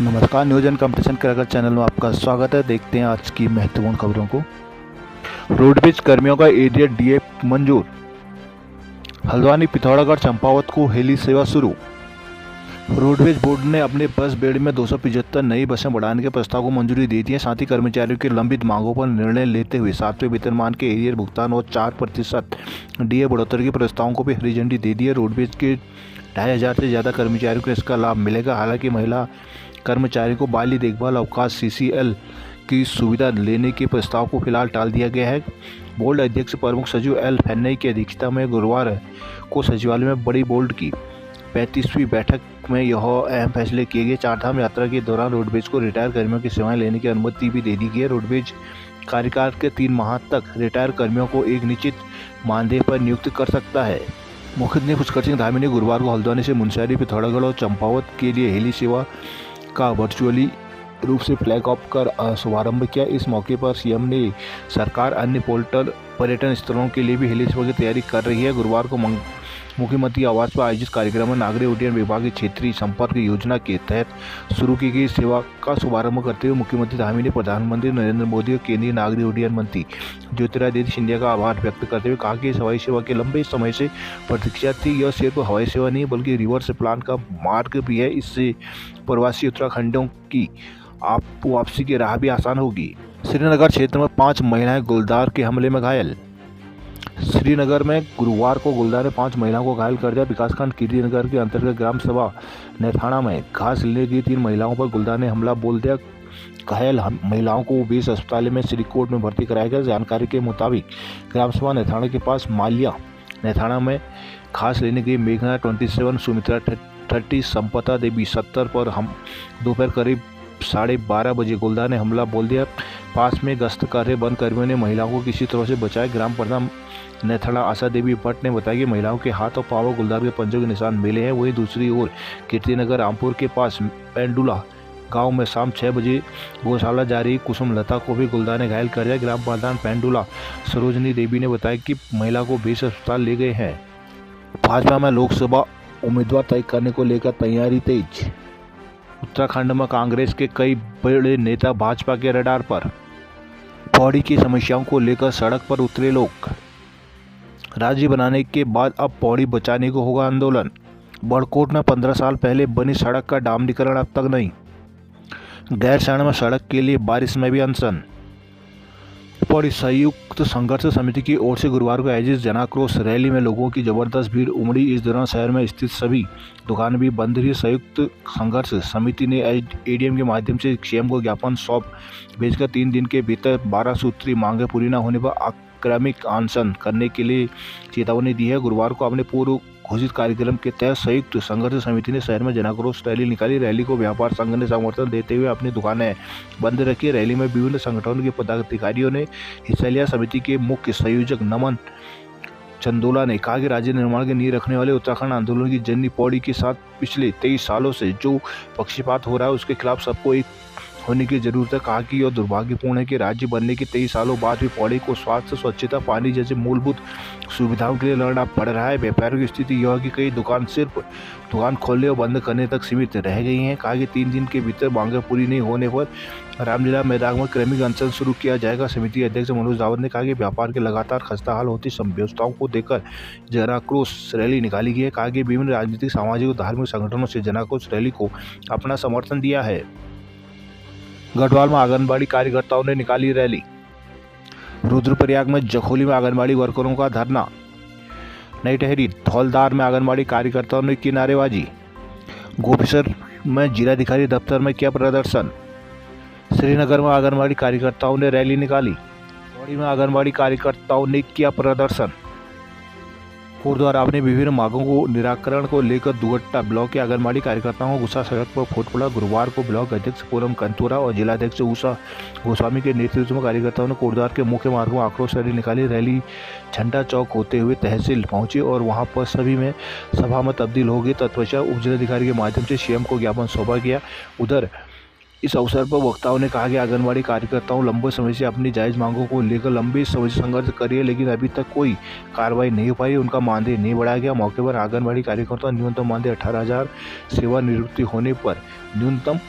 नमस्कार, news and competition cracker channel में आपका स्वागत है। देखते हैं आज की महत्वपूर्ण खबरों को। रोडवेज कर्मियों का एरिया डीए मंजूर। हल्द्वानी, पिथौरागढ़, चंपावत को हेली सेवा शुरू। रोडवेज बोर्ड ने अपने बस बेड़ में 275 नई बसें बढ़ाने के प्रस्ताव को मंजूरी दे दी है। साथ ही कर्मचारियों की लंबित मांगों पर निर्णय लेते हुए 7वें वेतनमान के एरियर भुगतान और 4% डीए बढ़ोतरी के प्रस्तावों को भी हरी झंडी दे दी है। रोडवेज के 2500 से ज़्यादा कर्मचारियों को इसका लाभ मिलेगा। हालांकि महिला कर्मचारियों को बाली देखभाल अवकाश सीसीएल की सुविधा लेने के प्रस्ताव को फिलहाल टाल दिया गया है। बोर्ड अध्यक्ष प्रमुख सचिव एल फेन्नई की अध्यक्षता में गुरुवार को सचिवालय में बड़ी बोर्ड की 35वीं बैठक में यह अहम फैसले किए गए। चारधाम यात्रा के दौरान रोडवेज को रिटायर कर्मियों की सेवाएं लेने की अनुमति भी दे दी गई है। रोडवेज कार्यकाल के 3 माह तक रिटायर कर्मियों को एक निश्चित मानदेय पर नियुक्त कर सकता है। मुख्य न्यायाधीश पुष्कर सिंह धामी ने गुरुवार को हल्द्वानी से मुनस्यारी, पिथौरागढ़ और चंपावत के लिए हेली सेवा का वर्चुअली रूप से फ्लैग ऑफ कर शुभारंभ किया। इस मौके पर सीएम ने सरकार अन्य पोर्टल पर्यटन स्थलों के लिए भी हेली सेवा की तैयारी कर रही है। गुरुवार को मुख्यमंत्री आवास पर आयोजित कार्यक्रम में नागरिक उड्डयन विभाग की क्षेत्रीय संपर्क योजना के तहत शुरू की गई सेवा का शुभारंभ करते हुए मुख्यमंत्री धामी ने प्रधानमंत्री नरेंद्र मोदी और केंद्रीय नागरिक उड्डयन मंत्री ज्योतिरादित्य सिंधिया का आभार व्यक्त करते हुए कहा कि इस हवाई सेवा के लंबे समय से प्रतीक्षा थी। यह सिर्फ हवाई सेवा नहीं बल्कि रिवर्स प्लान का मार्ग भी है। इससे प्रवासी उत्तराखंडियों की वापसी की राह भी आसान होगी। श्रीनगर क्षेत्र में 5 महिलाएं गुलदार के हमले में घायल। श्रीनगर में गुरुवार को गुलदार ने 5 महिलाओं को घायल कर दिया। विकासखंड कीर्तिनगर के अंतर्गत ग्राम सभा नैथाना में घास लेने की 3 महिलाओं पर गुलदार ने हमला बोल दिया। घायल महिलाओं को बेस अस्पताल में श्रीकोट में भर्ती कराया गया। जानकारी के मुताबिक ग्राम सभा नैथाना के पास मालिया नैथाना में घास लेने गई मेघना 27, सुमित्रा 30, संपदा देवी 70 पर हम दोपहर करीब 12:30 बजे गुलदार ने हमला बोल दिया। पास में गश्त कर रहे वन कर्मियों ने महिलाओं को किसी तरह से बचाया। ग्राम प्रधान नैथाना आशा देवी भट्ट ने बताया कि महिलाओं के हाथ और पांव गुलदार के पंजों के निशान मिले हैं। वहीं दूसरी ओर कीर्तिनगर रामपुर के पास पेंडुला गांव में शाम 6 बजे गौशाला जा रही कुसुम लता को भी गुलदार ने घायल कर दिया। ग्राम प्रधान पेंडुला सरोजनी देवी ने बताया कि महिला को बेस अस्पताल ले गए हैं। भाजपा में लोकसभा उम्मीदवार तय करने को लेकर तैयारी तेज। उत्तराखंड में कांग्रेस के कई बड़े नेता भाजपा के रडार पर। पौड़ी की समस्याओं को लेकर सड़क पर उतरे लोग। राज्य बनाने के बाद अब पौड़ी बचाने को होगा आंदोलन। बड़कोट में 15 साल पहले बनी सड़क का डामरीकरण अब तक नहीं। गैरसैंण में सड़क के लिए बारिश में भी अनशन। पौड़ी संयुक्त संघर्ष समिति की ओर से गुरुवार को आयोजित जनाक्रोश रैली में लोगों की जबरदस्त भीड़ उमड़ी। इस दौरान शहर में स्थित सभी दुकानें भी बंद रही। संयुक्त संघर्ष समिति ने एडीएम के माध्यम से सीएम को ज्ञापन सौंप भेजकर 3 दिन के भीतर 12 सूत्री मांगे पूरी न होने पर आक्रमिक अनशन करने के लिए चेतावनी दी है। गुरुवार को अपने पूर्व घोषित कार्यक्रम के तहत संयुक्त संघर्ष समिति ने शहर में जनाक्रोश रैली निकाली। रैली को व्यापार संघ ने समर्थन देते हुए अपनी दुकानें बंद रखी। रैली में विभिन्न संगठनों के पदाधिकारियों ने हिस्सा लिया। समिति के मुख्य संयोजक नमन चंदोला ने कहा कि राज्य निर्माण की नींव रखने वाले उत्तराखंड आंदोलन की जननी पौड़ी के साथ पिछले 23 सालों से जो पक्षपात हो रहा है उसके खिलाफ सबको एक होने की जरूरत है। कहा कि यह दुर्भाग्यपूर्ण है कि राज्य बनने के 23 सालों बाद भी पौड़ी को स्वास्थ्य, स्वच्छता, पानी जैसे मूलभूत सुविधाओं के लिए लड़ना पड़ रहा है। व्यापारियों की स्थिति यह है कि कई दुकान सिर्फ दुकान खोलने और बंद करने तक सीमित रह गई हैं। कहा कि 3 दिन के भीतर मांगें पूरी नहीं होने पर रामलीला मैदान में क्रमिक अनशन शुरू किया जाएगा। समिति अध्यक्ष मनोज रावत ने कहा कि व्यापार के लगातार खस्ताहाल होती व्यवस्थाओं को देखकर जनाक्रोश रैली निकाली गई है। कहा कि विभिन्न राजनीतिक, सामाजिक और धार्मिक संगठनों से जनाक्रोश रैली को अपना समर्थन दिया है। गढ़वाल में आंगनबाड़ी कार्यकर्ताओं ने निकाली रैली। रुद्रप्रयाग में जखोली में आंगनबाड़ी वर्करों का धरना। नई टहरी धौलदार में आंगनबाड़ी कार्यकर्ताओं ने की नारेबाजी। गोपेसर में जिलाधिकारी दफ्तर में किया प्रदर्शन। श्रीनगर में आंगनबाड़ी कार्यकर्ताओं ने रैली निकाली। पौड़ी में आंगनबाड़ी कार्यकर्ताओं ने किया प्रदर्शन। कोटद्वार अपने विभिन्न मांगों को निराकरण को लेकर दुगट्टा ब्लॉक के आंगनबाड़ी कार्यकर्ताओं को गुस्सा सड़क पर फूट पड़ा। गुरुवार को ब्लॉक अध्यक्ष पूनम कंतोरा और जिलाध्यक्ष उषा गोस्वामी के नेतृत्व में कार्यकर्ताओं ने कोटद्वार के मुख्य मार्गों में आक्रोश रैली निकाली। रैली झंडा चौक होते हुए तहसील पहुंची और वहां पर सभी में सभा में तब्दील हो गई। तत्पश्चात उप जिलाधिकारी के माध्यम से सीएम को ज्ञापन सौंपा गया। उधर इस अवसर पर वक्ताओं ने कहा कि आंगनबाड़ी कार्यकर्ताओं लंबे समय से अपनी जायज मांगों को लेकर लंबे समय से संघर्ष कर रही है, लेकिन अभी तक कोई कार्रवाई नहीं हो पाई। उनका मानदेय नहीं बढ़ाया गया। मौके पर आंगनबाड़ी कार्यकर्ता न्यूनतम मानदेय 18,000, सेवानिवृत्ति होने पर न्यूनतम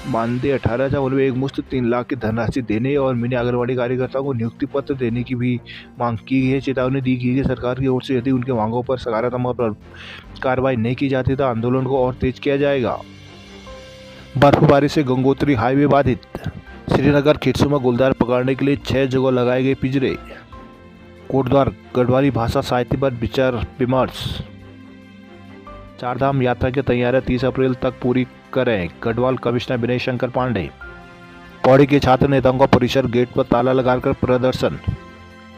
मानदेय 18,000 में एक मुश्त 3 लाख की धनराशि देने और मिनी आंगनबाड़ी कार्यकर्ताओं को नियुक्ति पत्र देने की भी मांग की है। चेतावनी दी गई है सरकार की ओर से यदि उनकी मांगों पर सकारात्मक कार्रवाई नहीं की जाती तो आंदोलन को और तेज किया जाएगा। बर्फबारी से गंगोत्री हाईवे बाधित। श्रीनगर खिरसू में गुलदार पकड़ने के लिए 6 जगह लगाए गए पिंजरे। कोटद्वार गढ़वाली भाषा साहित्य पर विचार विमर्श। चारधाम यात्रा की तैयारियां 30 अप्रैल तक पूरी करें, गढ़वाल कमिश्नर विनय शंकर पांडे। पौड़ी के छात्र नेताओं का परिसर गेट पर ताला लगाकर प्रदर्शन।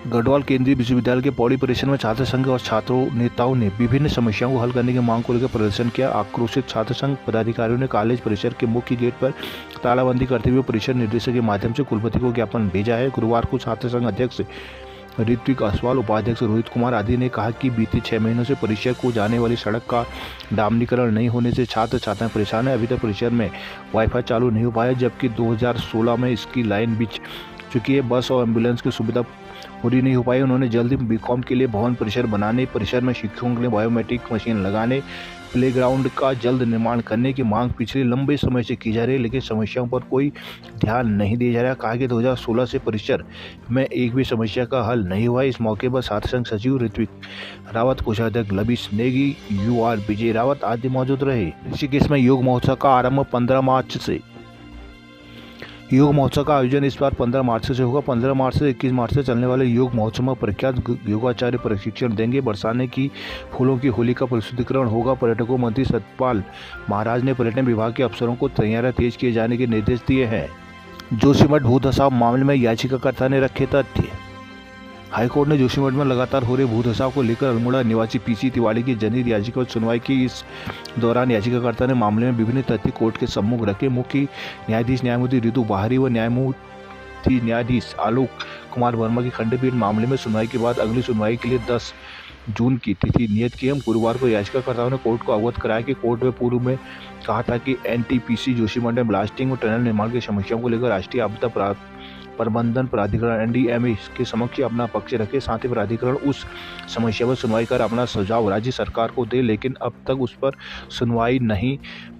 गढ़वाल केंद्रीय विश्वविद्यालय के पौड़ी परिसर में छात्र संघ और छात्रों नेताओं ने विभिन्न समस्याओं को हल करने की मांग को लेकर प्रदर्शन किया। आक्रोशित छात्र संघ पदाधिकारियों ने कॉलेज परिसर के मुख्य गेट पर तालाबंदी करते हुए परिसर निर्देशक के माध्यम से कुलपति को ज्ञापन भेजा है। गुरुवार को छात्र संघ अध्यक्ष ऋत्विक असवाल, उपाध्यक्ष रोहित कुमार आदि ने कहा कि बीते 6 महीनों से परिसर को जाने वाली सड़क का डामरीकरण नहीं होने से छात्र छात्राएं परेशान है। अभी तक परिसर में वाईफाई चालू नहीं हो पाया, जबकि 2016 में इसकी लाइन बिछ चुकी है। बस और एम्बुलेंस की सुविधा पूरी नहीं हो पाई। उन्होंने जल्द ही बीकॉम के लिए भवन परिसर बनाने, परिसर में शिक्षकों के लिए बायोमेट्रिक मशीन लगाने, प्लेग्राउंड का जल्द निर्माण करने की मांग पिछले लंबे समय से की जा रही है, लेकिन समस्याओं पर कोई ध्यान नहीं दिया जा रहा। कहा कि 2016 से परिसर में एक भी समस्या का हल नहीं हुआ। इस मौके पर छात्र संघ सचिव ऋत्विक रावत, कोषाध्यक्ष लबीश नेगी, UR विजय रावत आदि मौजूद रहे। ऋषिकेश में योग महोत्सव का आरंभ 15 मार्च से। योग महोत्सव का आयोजन इस बार 15 मार्च से होगा। 15 मार्च से 21 मार्च से चलने वाले योग महोत्सव में प्रख्यात योगाचार्य प्रशिक्षण देंगे। बरसाने की फूलों की होली का प्रस्तुतिकरण होगा। पर्यटकों मंत्री सतपाल महाराज ने पर्यटन विभाग के अफसरों को तैयारियां तेज किए जाने के निर्देश दिए हैं। जोशीमठ भूधसाव मामले में याचिकाकर्ता ने रखे तथ्य। हाईकोर्ट ने जोशीमठ में लगातार हो रहे भूधसाव को लेकर अल्मोड़ा निवासी PC तिवारी की जनहित याचिका पर सुनवाई की। इस दौरान याचिकाकर्ता ने मामले में विभिन्न तथ्य कोर्ट के सम्मुख रखे। मुख्य न्यायाधीश न्यायमूर्ति ऋतु बाहरी व न्यायमूर्ति न्यायाधीश आलोक कुमार वर्मा की खंडपीठ मामले में सुनवाई के बाद अगली सुनवाई के लिए 10 जून की तिथि नियत की। गुरुवार को याचिकाकर्ताओं ने कोर्ट को अवगत कराया कि कोर्ट में पूर्व में कहा था कि NTPC जोशीमठ में ब्लास्टिंग और टनल निर्माण की समस्याओं को लेकर राष्ट्रीय आपदा प्रबंधन प्राधिकरण NDMA के समक्ष अपना पक्ष रखे। साथ ही प्राधिकरण उस समस्या पर सुनवाई कर अपना सुझाव राज्य सरकार को दे, लेकिन अब तक उस पर सुनवाई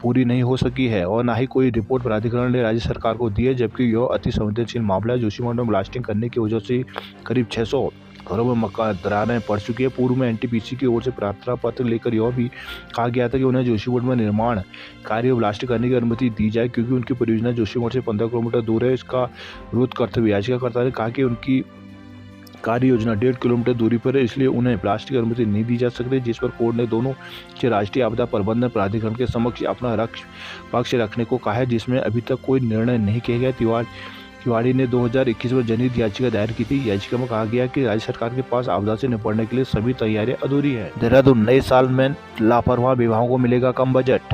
पूरी नहीं हो सकी है और न ही कोई रिपोर्ट प्राधिकरण ने राज्य सरकार को दी है, जबकि यह अति संवेदनशील मामला है। जोशीमठ में ब्लास्टिंग करने की वजह से करीब 600 घरों में मकान दरारें पड़ चुकी है। पूर्व में NTPC की ओर से प्रार्थना पत्र लेकर यह भी कहा गया था कि उन्हें जोशीमठ में निर्माण कार्य ब्लास्ट करने की अनुमति दी जाए, क्योंकि उनकी परियोजना जोशीमठ से 15 किलोमीटर दूर है। इसका विरोध करते हुए याचिकाकर्ता ने कहा कि उनकी कार्य योजना 1.5 किलोमीटर दूरी पर है, इसलिए उन्हें ब्लास्ट की अनुमति नहीं दी जा सकती, जिस पर कोर्ट ने दोनों से राष्ट्रीय आपदा प्रबंधन प्राधिकरण के समक्ष अपना पक्ष रखने को कहा है, जिसमें अभी तक कोई निर्णय नहीं किया गया। तिवारी ने 2021 में जनहित याचिका दायर की थी। याचिका में कहा गया कि राज्य सरकार के पास आपदा से निपटने के लिए सभी तैयारियां अधूरी है। देहरादून नए साल में लापरवाह विभागों को मिलेगा कम बजट।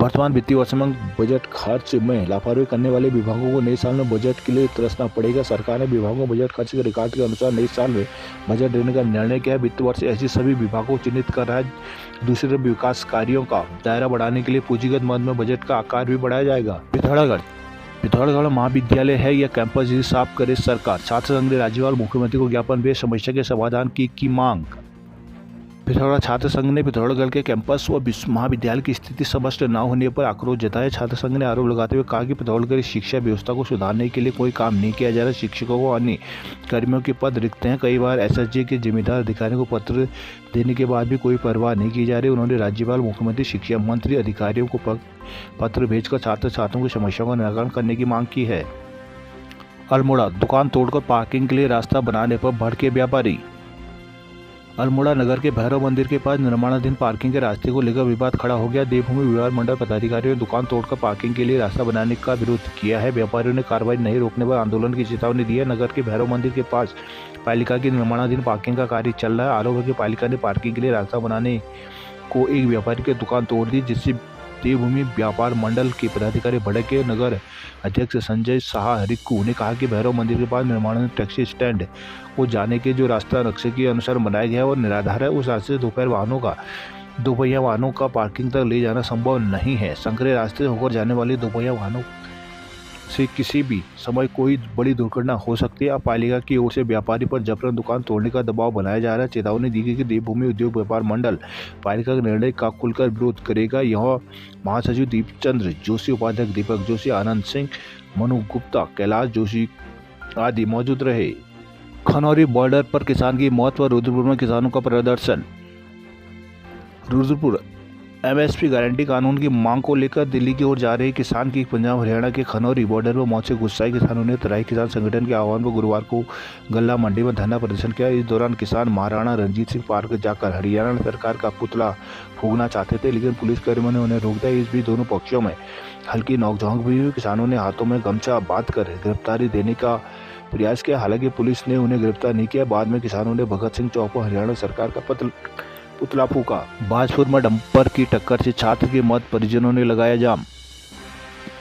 वर्तमान वित्तीय वर्ष में बजट खर्च में लापरवाही करने वाले विभागों को नए साल में बजट के लिए तरसना पड़ेगा। सरकार ने विभागों को बजट खर्च के रिकॉर्ड के अनुसार नए साल में बजट देने का निर्णय किया है। वित्त वर्ष ऐसे सभी विभागों को चिन्हित कर रहा है। दूसरी तरफ विकास कार्यों का दायरा बढ़ाने के लिए पूंजीगत मद में बजट का आकार भी बढ़ाया जाएगा। पिथौरागढ़ महाविद्यालय है या कैंपस जिसे साफ करे सरकार। छात्र संघ ने राज्यपाल मुख्यमंत्री को ज्ञापन भेज समस्या के समाधान की मांग। पिथौरागढ़ छात्र संघ ने पिथौरागढ़ के कैंपस व महाविद्यालय की स्थिति स्पष्ट न होने पर आक्रोश जताया। छात्र संघ ने आरोप लगाते हुए कहा कि पिथौरागढ़ की शिक्षा व्यवस्था को सुधारने के लिए कोई काम नहीं किया जा रहा। शिक्षकों को अन्य कर्मियों के पद रिक्त हैं। कई बार SSG के जिम्मेदार अधिकारियों को पत्र देने के बाद भी कोई परवाह नहीं की जा रही। उन्होंने राज्यपाल, मुख्यमंत्री, शिक्षा मंत्री, अधिकारियों को पत्र भेजकर छात्र छात्राओं की समस्याओं का निराकरण करने की मांग की है। अल्मोड़ा दुकान तोड़कर पार्किंग के लिए रास्ता बनाने पर भड़के व्यापारी। अल्मोड़ा नगर के भैरव मंदिर के पास निर्माणाधीन पार्किंग के रास्ते को लेकर विवाद खड़ा हो गया। देवभूमि विवाद मंडल पदाधिकारियों ने दुकान तोड़कर पार्किंग के लिए रास्ता बनाने का विरोध किया है। व्यापारियों ने कार्रवाई नहीं रोकने पर आंदोलन की चेतावनी दी है। नगर के भैरव मंदिर के पास पालिका की निर्माणाधीन पार्किंग का कार्य चल रहा है। आरोप है कि पालिका ने पार्किंग के लिए रास्ता बनाने को एक व्यापारी की दुकान तोड़ दी, जिससे देवभूमि व्यापार मंडल के पदाधिकारी भड़के। नगर अध्यक्ष संजय शाह रिक्कू ने कहा कि भैरव मंदिर के पास निर्माण टैक्सी स्टैंड को जाने के जो रास्ता नक्शे के अनुसार बनाया गया है और निराधार है। उस रास्ते से दोपहिया वाहनों का पार्किंग तक ले जाना संभव नहीं है। संकरे रास्ते से होकर जाने वाले दोपहिया वाहनों से किसी भी समय कोई बड़ी दुर्घटना हो सकती है। पालिका की ओर से व्यापारी पर जबरन दुकान तोड़ने का दबाव बनाया जा रहा है। चेतावनी दी गई कि देवभूमि उद्योग व्यापार मंडल पालिका के निर्णय का खुलकर विरोध करेगा। यह महासचिव दीपचंद्र जोशी, उपाध्यक्ष दीपक जोशी, आनंद सिंह, मनु गुप्ता, कैलाश जोशी आदि मौजूद रहे। खनौरी बॉर्डर पर किसान की मौत व रुद्रपुर में किसानों का प्रदर्शन। रुद्रपुर एमएसपी गारंटी कानून की मांग को लेकर दिल्ली की ओर जा रहे किसान की पंजाब हरियाणा के खनौरी बॉर्डर पर मौत से गुस्साए किसानों ने तराई किसान संगठन के आह्वान पर गुरुवार को गल्ला मंडी में धरना प्रदर्शन किया। इस दौरान किसान महाराणा रंजीत सिंह पार्क जाकर हरियाणा सरकार का पुतला फूंकना चाहते थे, लेकिन पुलिसकर्मियों ने उन्हें रोक दिया। इस बीच दोनों पक्षों में हल्की नोकझोंक भी हुई। किसानों ने हाथों में गमछा बांधकर गिरफ्तारी देने का प्रयास किया, हालांकि पुलिस ने उन्हें गिरफ्तार नहीं किया। बाद में किसानों ने भगत सिंह चौक पर हरियाणा सरकार का पुतला फूका। बाजपुर में डंपर की टक्कर से छात्र की मौत, परिजनों ने लगाया जाम।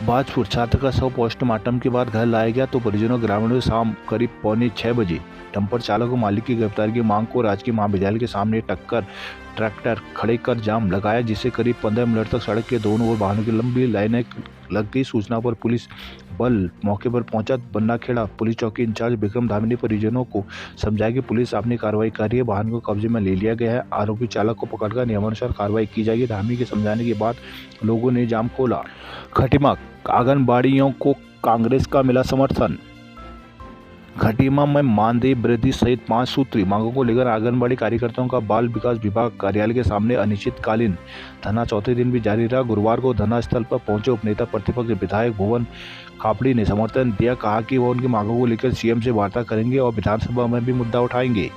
बाजपुर छात्र का शव पोस्टमार्टम के बाद घर लाया गया तो परिजनों ग्रामीणों ने शाम करीब 5:45 बजे डंपर चालक और मालिक की गिरफ्तारी की मांग को राजकीय महाविद्यालय के सामने ट्रैक्टर खड़े कर जाम लगाया, जिससे करीब 15 मिनट तक सड़क के दोनों ओर वाहनों की लंबी लाइनें लग गई। सूचना पर पुलिस बल मौके पर पहुंचा। बन्नाखेड़ा पुलिस चौकी इंचार्ज विक्रम धामी ने परिजनों को समझाया कि पुलिस अपनी कार्रवाई कर रही है, वाहन को कब्जे में ले लिया गया है, आरोपी चालक को पकड़कर नियमानुसार कार्रवाई की जाएगी। धामी के समझाने के बाद लोगों ने जाम खोला। खटीमा आंगनबाड़ियों को कांग्रेस का मिला समर्थन। खटीमा में मानदेय वृद्धि सहित 5 सूत्री मांगों को लेकर आंगनबाड़ी कार्यकर्ताओं का बाल विकास विभाग कार्यालय के सामने अनिश्चितकालीन धरना चौथे दिन भी जारी रहा। गुरुवार को धरना स्थल पर पहुंचे उपनेता प्रतिपक्ष विधायक भुवन खापड़ी ने समर्थन दिया, कहा कि वो उनकी मांगों को लेकर सीएम से वार्ता करेंगे और विधानसभा में भी मुद्दा उठाएंगे।